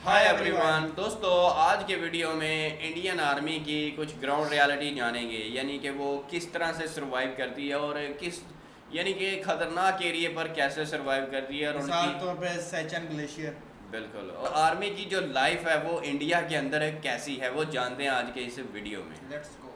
Hi everyone दोस्तों, आज के वीडियो में इंडियन आर्मी की कुछ ग्राउंड रियलिटी जानेंगे, यानी कि वो किस तरह से सरवाइव करती है और किस यानी कि खतरनाक एरिया पर कैसे सरवाइव करती है और मिसाल उनकी तौर पे सेचन ग्लेशियर। बिल्कुल, और आर्मी की जो लाइफ है वो इंडिया के अंदर कैसी है वो जानते हैं आज के इस वीडियो में। Let's go.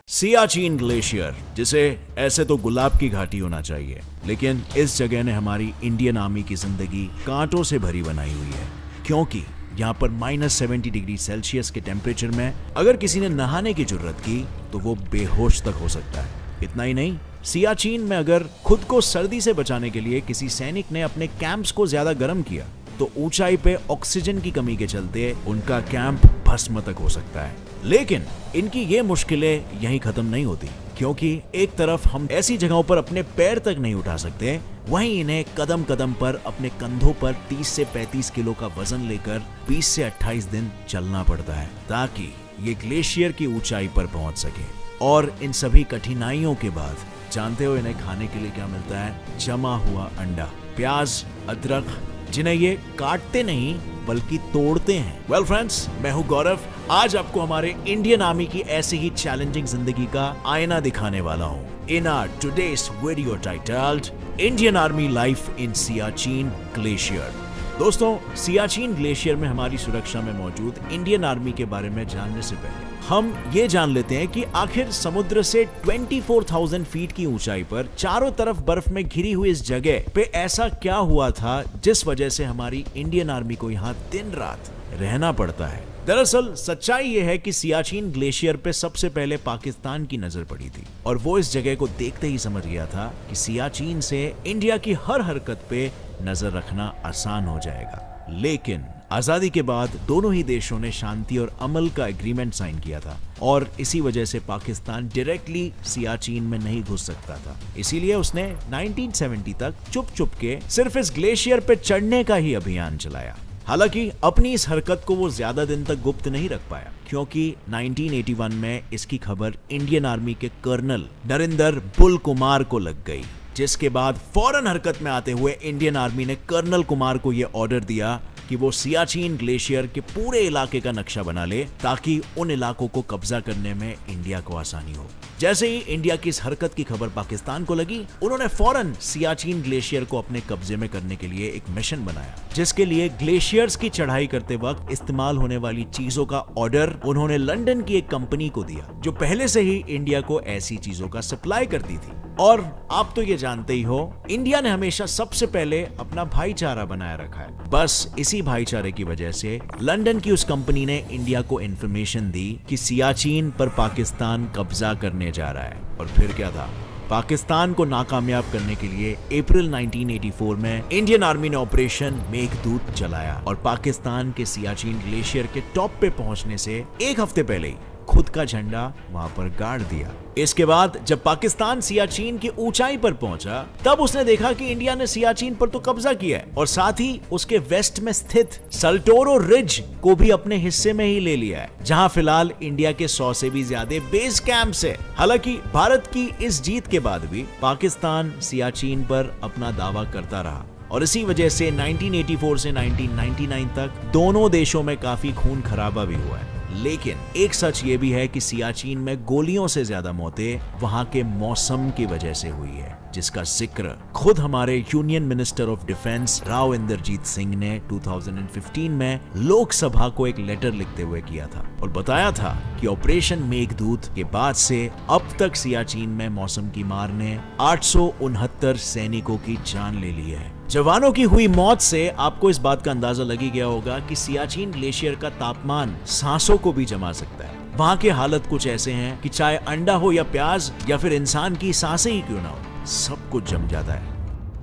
सियाचिन ग्लेशियर, जिसे ऐसे तो गुलाब की घाटी होना चाहिए, लेकिन इस जगह ने हमारी इंडियन आर्मी की जिंदगी कांटों से भरी बनाई हुई है, क्योंकि यहाँ पर -70 डिग्री सेल्सियस के टेम्परेचर में अगर किसी ने नहाने की जरूरत की तो वो बेहोश तक हो सकता है। इतना ही नहीं, सियाचिन में अगर खुद को सर्दी से बचाने के लिए किसी सैनिक ने अपने कैंप्स को ज्यादा गर्म किया तो ऊंचाई पे ऑक्सीजन की कमी के चलते उनका कैंप भस्म तक हो सकता है। लेकिन इनकी ये मुश्किलें यहीं खत्म नहीं होती, क्योंकि एक तरफ हम ऐसी जगहों पर अपने पैर तक नहीं उठा सकते, वहीं इन्हें कदम कदम पर अपने कंधों पर 30 से 35 किलो का वजन लेकर 20 से 28 दिन चलना पड़ता है ताकि ये ग्लेशियर की ऊंचाई पर पहुंच सके। और इन सभी कठिनाइयों के बाद जानते हो इन्हें खाने के लिए क्या मिलता है? जमा हुआ अंडा, प्याज, अदरक, जिन्हें ये काटते नहीं बल्कि तोड़ते हैं। वेल फ्रेंड्स, मैं हूं गौरव। आज आपको हमारे इंडियन आर्मी की ऐसी ही चैलेंजिंग जिंदगी का आईना दिखाने वाला हूं in our today's video titled Indian army life in Siachen glacier. दोस्तों, सियाचिन ग्लेशियर में हमारी सुरक्षा में मौजूद इंडियन आर्मी के बारे में जानने से पहले हम ये जान लेते हैं कि आखिर समुद्र से 24,000 फीट की ऊंचाई पर चारों तरफ बर्फ में घिरी हुई इस जगह पे ऐसा क्या हुआ था जिस वजह से हमारी इंडियन आर्मी को यहाँ दिन रात रहना पड़ता है। दरअसल सच्चाई ये है कि सियाचिन ग्लेशियर पे सबसे पहले पाकिस्तान की नजर पड़ी थी और वो इस जगह को देखते ही समझ गया था कि सियाचिन से इंडिया की हर हरकत पे नजर रखना आसान हो जाएगा। लेकिन आजादी के बाद दोनों ही देशों ने शांति और अमल का एग्रीमेंट साइन किया था और इसी वजह से पाकिस्तान डायरेक्टली सियाचिन में नहीं घुस सकता था। इसीलिए उसने 1970 तक चुप चुप के सिर्फ इस ग्लेशियर पे चढ़ने का ही अभियान चलाया। हालांकि अपनी इस हरकत को वो ज्यादा दिन तक गुप्त नहीं रख पाया, क्योंकि 1981 में इसकी खबर इंडियन आर्मी के कर्नल नरेंद्र बुल कुमार को लग गई, जिसके बाद फौरन हरकत में आते हुए इंडियन आर्मी ने कर्नल कुमार को यह ऑर्डर दिया कि वो सियाचिन ग्लेशियर के पूरे इलाके का नक्शा बना ले ताकि उन इलाकों को कब्जा करने में इंडिया को आसानी हो। जैसे ही इंडिया की इस हरकत की खबर पाकिस्तान को लगी, उन्होंने फौरन सियाचिन ग्लेशियर को अपने कब्जे में करने के लिए एक मिशन बनाया, जिसके लिए ग्लेशियर्स की चढ़ाई करते वक्त इस्तेमाल होने वाली चीजों का ऑर्डर उन्होंने लंदन की एक कंपनी को दिया जो पहले से ही इंडिया को ऐसी चीजों का सप्लाई करती थी। और आप तो ये जानते ही हो, इंडिया ने हमेशा सबसे पहले अपना भाईचारा बनाए रखा है। बस इसी भाईचारे की वजह से लंदन की उस कंपनी ने इंडिया को इंफॉर्मेशन दी कि सियाचिन पर पाकिस्तान कब्जा करने जा रहा है। और फिर क्या था? पाकिस्तान को नाकामयाब करने के लिए अप्रैल 1984 में इंडियन आर्मी ने ऑपरेशन मेघदूत चलाया और पाकिस्तान के सियाचिन ग्लेशियर के टॉप पे पहुंचने से एक हफ्ते पहले ही खुद का झंडा वहां पर गाड़ दिया। इसके बाद जब पाकिस्तान सियाचिन की ऊंचाई पर पहुंचा, तब उसने देखा कि इंडिया ने सियाचिन पर तो कब्जा किया है और साथ ही उसके वेस्ट में स्थित सल्टोरो रिज को भी अपने हिस्से में ही ले लिया है, जहां फिलहाल इंडिया के 100 से भी ज्यादा बेस कैंप्स है। हालांकि भारत की इस जीत के बाद भी पाकिस्तान सियाचिन पर अपना दावा करता रहा और इसी वजह से 1984 से 1999 तक दोनों देशों में काफी खून खराबा भी हुआ है। लेकिन एक सच ये भी है कि सियाचिन में गोलियों से ज्यादा मौतें वहां के मौसम की वजह से हुई है, जिसका जिक्र खुद हमारे union minister of defence Rao Inderjit Singh ने 2015 में लोकसभा को एक लेटर लिखते हुए किया था और बताया था कि ऑपरेशन मेघदूत के बाद से अब तक सियाचिन में मौसम की मार ने 869 सैनिकों की जान ले ली है। जवानों की हुई मौत से आपको इस बात का अंदाजा लग ही गया होगा कि सियाचिन ग्लेशियर का तापमान सांसों को भी जमा सकता है। वहां के हालत कुछ ऐसे हैं कि चाहे अंडा हो या प्याज या फिर इंसान की सांसें ही क्यों ना हो, सब कुछ जम जाता है।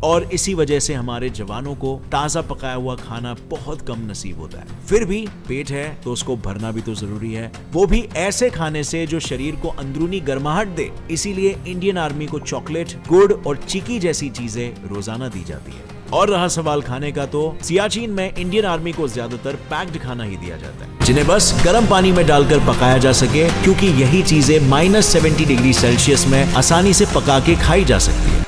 और इसी वजह से हमारे जवानों को ताजा पकाया हुआ खाना बहुत कम नसीब होता है। फिर भी पेट है तो उसको भरना भी तो जरूरी है, वो भी ऐसे खाने से जो शरीर को अंदरूनी गर्माहट दे। इसीलिए इंडियन आर्मी को चॉकलेट, गुड़ और चिकी जैसी चीजें रोजाना दी जाती है। और रहा सवाल खाने का, तो सियाचिन में इंडियन आर्मी को ज्यादातर पैक्ड खाना ही दिया जाता है, जिन्हें बस गर्म पानी में डालकर पकाया जा सके, क्योंकि यही चीजें -70 डिग्री सेल्सियस में आसानी से पका के खाई जा सकती है।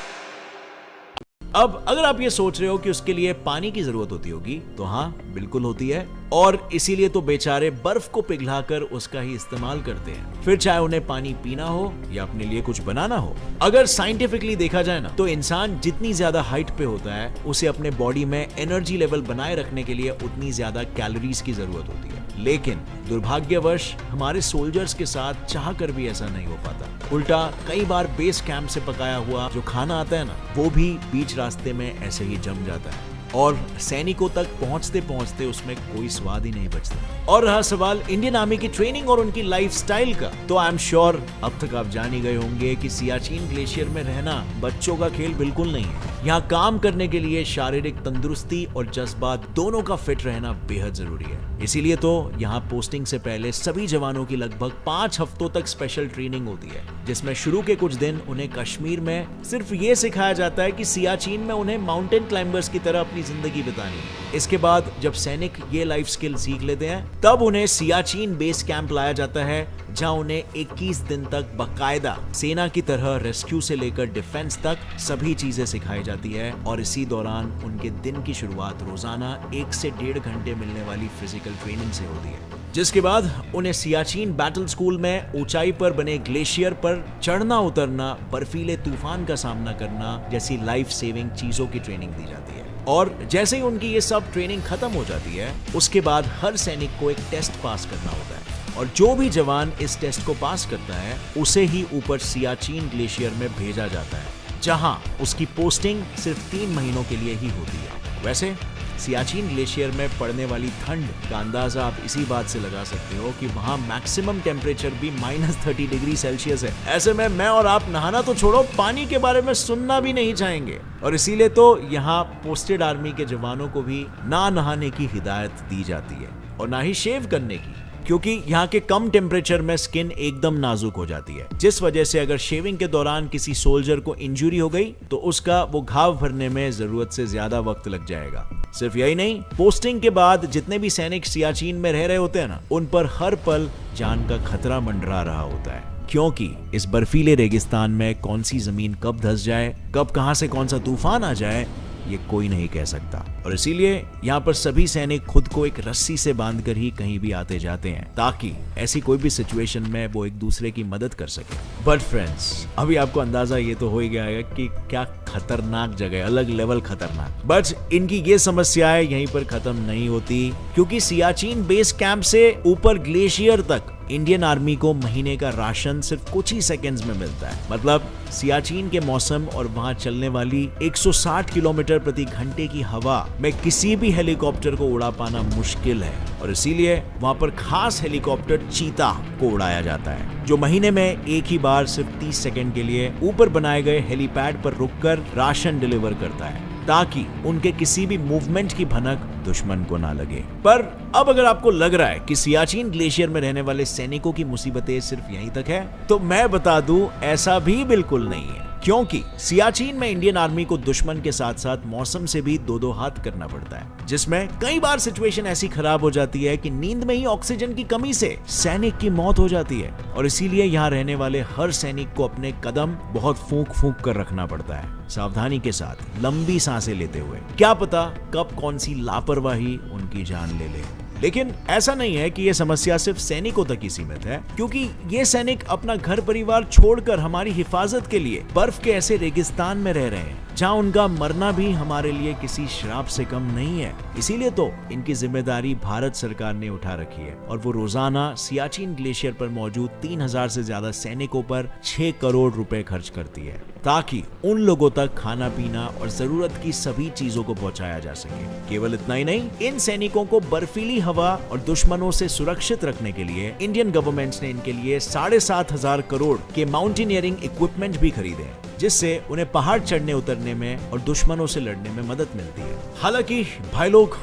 अब अगर आप ये सोच रहे हो कि उसके लिए पानी की जरूरत होती होगी, तो हाँ, बिल्कुल होती है। और इसीलिए तो बेचारे बर्फ को पिघलाकर उसका ही इस्तेमाल करते हैं, फिर चाहे उन्हें पानी पीना हो या अपने लिए कुछ बनाना हो। अगर साइंटिफिकली देखा जाए ना, तो इंसान जितनी ज्यादा हाइट पे होता है उसे अपने बॉडी में एनर्जी लेवल बनाए रखने के लिए उतनी ज्यादा कैलोरीज की जरूरत होती है। लेकिन दुर्भाग्यवश हमारे सोल्जर्स के साथ चाह कर भी ऐसा नहीं हो पाता। उल्टा कई बार बेस कैंप से पकाया हुआ जो खाना आता है ना, वो भी बीच रास्ते में ऐसे ही जम जाता है और सैनिकों तक पहुंचते पहुंचते उसमें कोई स्वाद ही नहीं बचता। और रहा सवाल इंडियन आर्मी की ट्रेनिंग और उनकी लाइफस्टाइल का, तो आई एम श्योर अब तक आप जान ही गए होंगे कि सियाचिन ग्लेशियर में रहना बच्चों का खेल बिल्कुल नहीं है। यहाँ काम करने के लिए शारीरिक तंदुरुस्ती और जज्बात दोनों का फिट रहना बेहद जरूरी है। इसीलिए तो यहाँ पोस्टिंग से पहले सभी जवानों की लगभग 5 हफ्तों तक स्पेशल ट्रेनिंग होती है, जिसमें शुरू के कुछ दिन उन्हें कश्मीर में सिर्फ ये सिखाया जाता है कि सियाचिन में उन्हें माउंटेन क्लाइंबर्स की तरह अपनी जिंदगी बितानी है। इसके बाद जब सैनिक ये लाइफ स्किल सीख लेते हैं, तब उन्हें सियाचिन बेस कैंप लाया जाता है, जहां उन्हें 21 दिन तक बकायदा सेना की तरह रेस्क्यू से लेकर डिफेंस तक सभी चीजें सिखाई जाती है। और इसी दौरान उनके दिन की शुरुआत रोजाना 1 से 1.5 घंटे मिलने वाली फिजिकल ट्रेनिंग से होती है, जिसके बाद उन्हें सियाचिन बैटल स्कूल में ऊंचाई पर बने ग्लेशियर पर चढ़ना उतरना, बर्फीले तूफान का सामना करना जैसी लाइफ सेविंग चीजों की ट्रेनिंग दी जाती है। और जैसे ही उनकी ये सब ट्रेनिंग खत्म हो जाती है, उसके बाद हर सैनिक को एक टेस्ट पास करना होता है और जो भी जवान इस टेस्ट को पास करता है उसे ही ऊपर सियाचिन ग्लेशियर में भेजा जाता है, जहां उसकी पोस्टिंग सिर्फ 3 महीनों के लिए ही होती है। वैसे सियाचिन ग्लेशियर में पड़ने वाली ठंड का अंदाजा आप इसी बात से लगा सकते हो कि वहां मैक्सिमम टेम्परेचर भी -30 डिग्री सेल्सियस है। ऐसे में मैं और आप नहाना तो छोड़ो, पानी के बारे में सुनना भी नहीं चाहेंगे। और इसीलिए तो यहाँ पोस्टेड आर्मी के जवानों को भी ना नहाने की हिदायत दी जाती है और ना ही शेव करने की, क्योंकि यहाँ के कम टेम्परेचर में स्किन एकदम नाजुक हो जाती है, जिस वजह से अगर शेविंग के दौरान किसी सोल्जर को इंजरी हो गई तो उसका वो घाव भरने में जरूरत से ज्यादा वक्त लग जाएगा। सिर्फ यही नहीं, पोस्टिंग के बाद जितने भी सैनिक सियाचिन में रह रहे होते हैं ना, उन पर हर पल जान का खतरा मंडरा रहा होता है, क्योंकि इस बर्फीले रेगिस्तान में कौन सी जमीन कब धंस जाए, कब कहां से कौन सा तूफान आ जाए, ये कोई नहीं कह सकता। और इसीलिए यहाँ पर सभी सैनिक खुद को एक रस्सी से बांधकर ही कहीं भी आते जाते हैं, ताकि ऐसी कोई भी सिचुएशन में वो एक दूसरे की मदद कर सके। बट फ्रेंड्स, अभी आपको अंदाजा ये तो हो ही गया है कि क्या खतरनाक जगह, अलग लेवल खतरनाक। बट इनकी ये समस्याएं यहीं पर खत्म नहीं होती, क्योंकि सियाचिन बेस कैंप से ऊपर ग्लेशियर तक इंडियन आर्मी को महीने का राशन सिर्फ कुछ ही सेकंड्स में मिलता है। मतलब सियाचिन के मौसम और वहां चलने वाली 160 किलोमीटर प्रति घंटे की हवा में किसी भी हेलीकॉप्टर को उड़ा पाना मुश्किल है, और इसीलिए वहां पर खास हेलीकॉप्टर चीता को उड़ाया जाता है, जो महीने में एक ही बार सिर्फ 30 सेकंड के लिए ऊपर बनाए गए हेलीपैड पर रुककर राशन डिलीवर करता है, ताकि उनके किसी भी मूवमेंट की भनक दुश्मन को ना लगे। पर अब अगर आपको लग रहा है कि सियाचिन ग्लेशियर में रहने वाले सैनिकों की मुसीबतें सिर्फ यहीं तक है, तो मैं बता दूं, ऐसा भी बिल्कुल नहीं है। क्योंकि सियाचिन में इंडियन आर्मी को दुश्मन के साथ साथ मौसम से भी दो हाथ करना पड़ता है, जिसमें कई बार सिचुएशन ऐसी खराब हो जाती है कि नींद में ही ऑक्सीजन की कमी से सैनिक की मौत हो जाती है। और इसीलिए यहाँ रहने वाले हर सैनिक को अपने कदम बहुत फूंक फूंक कर रखना पड़ता है, सावधानी के साथ, लंबी सांसें लेते हुए। क्या पता कब कौन सी लापरवाही उनकी जान ले ले। लेकिन ऐसा नहीं है कि यह समस्या सिर्फ सैनिकों तक ही सीमित है, क्योंकि ये सैनिक अपना घर परिवार छोड़कर हमारी हिफाजत के लिए बर्फ के ऐसे रेगिस्तान में रह रहे हैं, जहां उनका मरना भी हमारे लिए किसी श्राप से कम नहीं है। इसीलिए तो इनकी जिम्मेदारी भारत सरकार ने उठा रखी है, और वो रोजाना सियाचिन ग्लेशियर पर मौजूद 3000 से ज्यादा सैनिकों पर 6 करोड़ रुपए खर्च करती है, ताकि उन लोगों तक खाना पीना और जरूरत की सभी चीजों को पहुंचाया जा सके। केवल इतना ही नहीं, इन सैनिकों को बर्फीली हवा और दुश्मनों से सुरक्षित रखने के लिए इंडियन गवर्नमेंट ने इनके लिए 7,500 करोड़ के माउंटेनियरिंग इक्विपमेंट भी खरीदे हैं, जिससे उन्हें पहाड़ चढ़ने उतरने में और दुश्मनों से लड़ने में मदद मिलती है। हालांकि भाई लोग,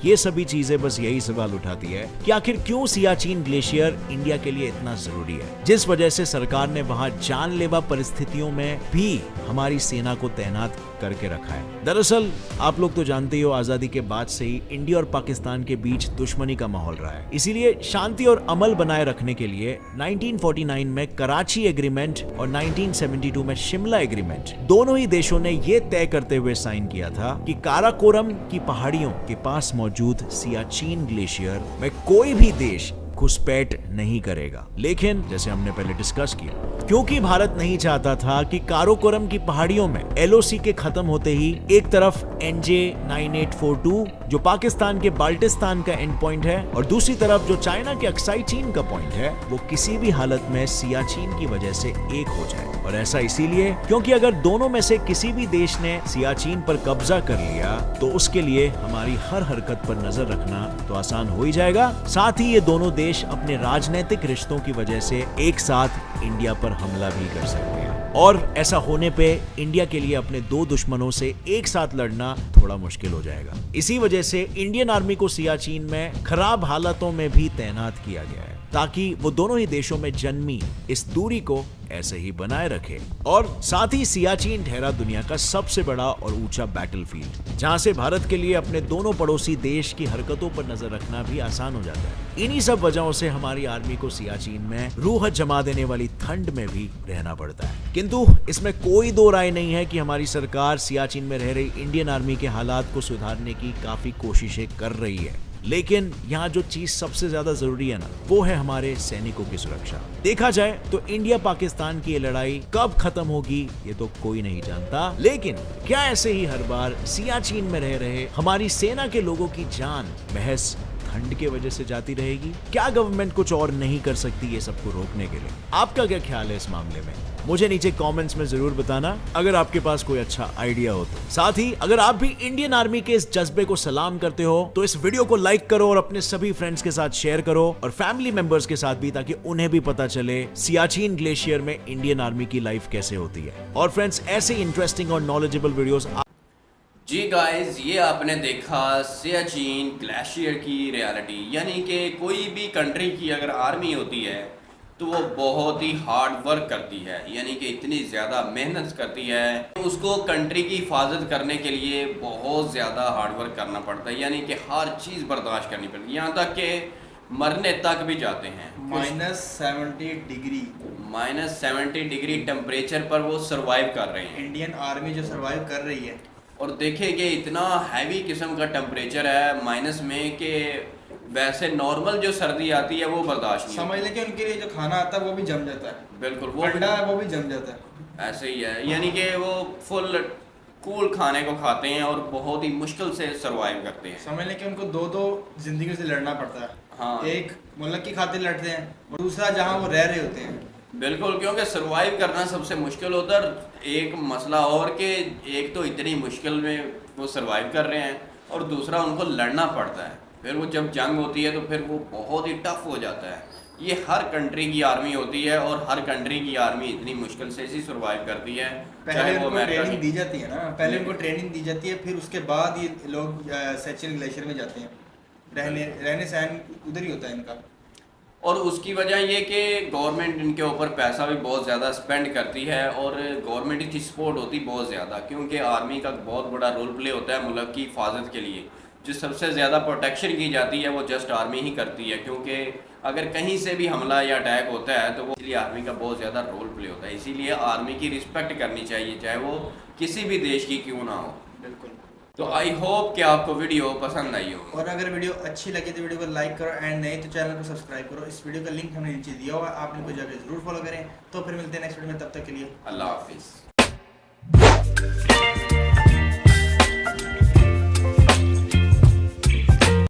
ये सभी चीजें बस यही सवाल उठाती है कि आखिर क्यों सियाचिन ग्लेशियर इंडिया के लिए इतना जरूरी है, जिस वजह से सरकार ने वहां जानलेवा परिस्थितियों में भी हमारी सेना को तैनात करके रखा है। दरअसल आप लोग तो जानते ही हो, आजादी के बाद से ही इंडिया और पाकिस्तान के बीच दुश्मनी का माहौल रहा है। इसीलिए शांति और अमल बनाए रखने के लिए 1949 में कराची एग्रीमेंट और 1972 में शिमला एग्रीमेंट, दोनों ही देशों ने यह तय करते हुए साइन किया था कि काराकोरम की पहाड़ियों के पास मौजूद मौजूद सियाचिन ग्लेशियर में कोई भी देश घुसपैठ नहीं करेगा। लेकिन जैसे हमने पहले डिस्कस किया, क्योंकि भारत नहीं चाहता था कि काराकोरम की पहाड़ियों में एलओसी के खत्म होते ही एक तरफ NJ 9842 जो पाकिस्तान के बाल्टिस्तान का एंड पॉइंट है और दूसरी तरफ जो चाइना के अक्साई चीन का पॉइंट है, वो किसी भी हालत में सियाचिन की वजह से एक हो जाए। और ऐसा इसीलिए क्योंकि अगर दोनों में से किसी भी देश ने सियाचिन पर कब्जा कर लिया तो उसके लिए हमारी हर हरकत पर नजर रखना तो आसान हो ही जाएगा। साथ ही ये दोनों देश अपने राजनीतिक रिश्तों की वजह से एक साथ इंडिया पर हमला भी कर सकते हैं और ऐसा होने पे इंडिया के लिए अपने दो दुश्मनों से एक साथ लड़ना थोड़ा मुश्किल हो जाएगा। इसी वजह से इंडियन आर्मी को सियाचिन में खराब हालातों में भी तैनात किया गया है ताकि वो दोनों ही देशों में जन्मी इस दूरी को ऐसे ही बनाए रखे। और साथ ही सियाचिन ठहरा दुनिया का सबसे बड़ा और ऊंचा बैटलफील्ड, जहां से भारत के लिए अपने दोनों पड़ोसी देश की हरकतों पर नजर रखना भी आसान हो जाता है। इन्हीं सब वजहों से हमारी आर्मी को सियाचिन में रूह जमा देने वाली ठंड में भी रहना पड़ता है। किंतु इसमें कोई दो राय नहीं है कि हमारी सरकार सियाचिन में रह रही इंडियन आर्मी के हालात को सुधारने की काफी कोशिशें कर रही है। लेकिन यहाँ जो चीज सबसे ज्यादा जरूरी है ना, वो है हमारे सैनिकों की सुरक्षा। देखा जाए तो इंडिया पाकिस्तान की ये लड़ाई कब खत्म होगी ये तो कोई नहीं जानता, लेकिन क्या ऐसे ही हर बार सियाचिन में रह रहे हमारी सेना के लोगों की जान महज ठंड के वजह से जाती रहेगी? क्या गवर्नमेंट कुछ और नहीं कर सकती ये सबको रोकने के लिए? आपका क्या ख्याल है इस मामले में? मुझे नीचे कमेंट्स में जरूर बताना अगर आपके पास कोई अच्छा आइडिया हो तो। साथ ही अगर आप भी इंडियन आर्मी के इस जज्बे को सलाम करते हो तो इस वीडियो को लाइक करो और अपने सभी फ्रेंड्स के साथ शेयर करो और फैमिली मेंबर्स के साथ भी, ताकि उन्हें भी पता चले सियाचिन ग्लेशियर में इंडियन आर्मी की लाइफ कैसे होती है। और फ्रेंड्स, ऐसे इंटरेस्टिंग और नॉलेजेबल वीडियोस जी गाइस, ये आपने देखा सियाचिन ग्लेशियर की रियलिटी। यानी कि कोई भी कंट्री की अगर आर्मी होती है तो वो बहुत ही हार्ड वर्क करती है, यानी कि इतनी ज़्यादा मेहनत करती है। उसको कंट्री की हिफाजत करने के लिए बहुत ज़्यादा हार्ड वर्क करना पड़ता है, यानी कि हर चीज़ बर्दाश्त करनी पड़ती है, यहाँ तक कि मरने तक भी जाते हैं। -70 डिग्री टेम्परेचर पर वो सरवाइव कर रहे हैं। इंडियन आर्मी जो सरवाइव कर रही है, और देखें कि इतना हैवी किस्म का टेम्परेचर है माइनस में कि वैसे नॉर्मल जो सर्दी आती है वो बर्दाश्त नहीं। समझ लें कि उनके लिए जो खाना आता है वो भी जम जाता है। बिल्कुल, वो अंडा है वो भी जम जाता है। ऐसे ही है, यानी कि वो फुल कूल खाने को खाते हैं और बहुत ही मुश्किल से सरवाइव करते हैं। समझ लें कि उनको दो जिंदगी से लड़ना पड़ता है। हाँ, एक मुल्क की खातिर लड़ते हैं और दूसरा जहाँ वो रह रहे होते हैं। बिल्कुल, क्योंकि सरवाइव करना सबसे मुश्किल होता है। एक मसला और कि एक तो इतनी मुश्किल में वो सरवाइव कर रहे हैं और दूसरा उनको लड़ना पड़ता है। फिर वो जब जंग होती है तो फिर वो बहुत ही टफ हो जाता है। ये हर कंट्री की आर्मी होती है और हर कंट्री की आर्मी इतनी मुश्किल से ही सरवाइव करती है। पहले उनको ट्रेनिंग दी जाती है ना, पहले उनको ट्रेनिंग दी जाती है, फिर उसके बाद ये लोग सियाचिन ग्लेशियर में जाते हैं। रहने सहन उधर ही होता है इनका। और उसकी वजह ये कि गवर्नमेंट इनके ऊपर पैसा भी बहुत ज़्यादा स्पेंड करती है और गवर्नमेंट की सपोर्ट होती बहुत ज़्यादा, क्योंकि आर्मी का बहुत बड़ा रोल प्ले होता है मुल्क की हिफाजत के लिए। जो सबसे ज़्यादा प्रोटेक्शन की जाती है वो जस्ट आर्मी ही करती है, क्योंकि अगर कहीं से भी हमला या अटैक होता है तो वो इसलिए आर्मी का बहुत ज़्यादा रोल प्ले होता है। इसीलिए आर्मी की रिस्पेक्ट करनी चाहिए, चाहे वो किसी भी देश की क्यों ना हो। बिल्कुल। तो आई होप कि आपको वीडियो पसंद आई हो, और अगर वीडियो अच्छी लगी तो वीडियो को लाइक करो एंड नहीं तो चैनल को सब्सक्राइब करो। इस वीडियो का लिंक हमने नीचे दिया हुआ है, आप इनको जाकर जरूर फॉलो करें। तो फिर मिलते हैं नेक्स्ट वीडियो में, तब तक के लिए अल्लाह हाफिज़।